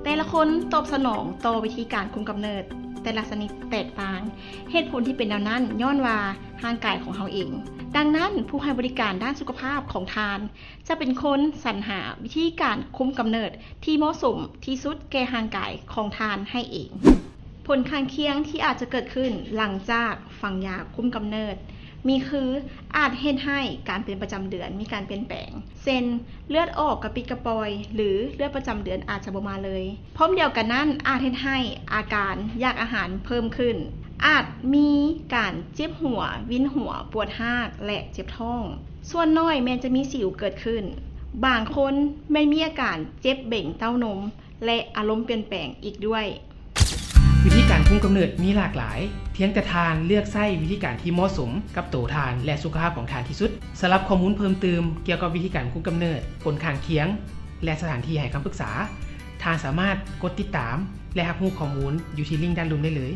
แต่ละคนตอบสนองต่อวิธีการคุมกำเนิดแต่ละชนิดแตกต่าง เหตุผลที่เป็นแนวนั้นย้อนว่าร่างกายของเราเองดังนั้นผู้ให้บริการด้านสุขภาพของทานจะเป็นคนสรรหาวิธีการคุมกำเนิดที่เหมาะสมที่สุดแก่ร่างกายของทานให้เองผลข้างเคียงที่อาจจะเกิดขึ้นหลังจากฝังยาคุมกำเนิดมีคืออาจเฮ็ดให้การเป็นประจำเดือนมีการเปลี่ยนแปลงเช่นเลือดออกกระปิดกระปอยหรือเลือดประจำเดือนอาจจะบ่มาเลยพร้อมเดียวกันนั้นอาจเฮ็ดให้อาการอยากอาหารเพิ่มขึ้นอาจมีการเจ็บหัววินหัวปวดฮากและเจ็บท้องส่วนน้อยแม้จะมีสิวเกิดขึ้นบางคนไม่มีอาการเจ็บเบ่งเต้านมและอารมณ์เปลี่ยนแปลงอีกด้วยวิธีการคุมกำเนิดมีหลากหลายเพียงแต่ทานเลือกใช้วิธีการที่เหมาะสมกับตัวทานและสุขภาพของทานที่สุดสำหรับข้อมูลเพิ่มเติมเกี่ยวกับวิธีการคุมกำเนิดผลข้างเคียงและสถานที่ให้คำปรึกษาทานสามารถกดติดตามและรับรู้ข้อมูลอยู่ที่ลิงก์ด้านล่างได้เลย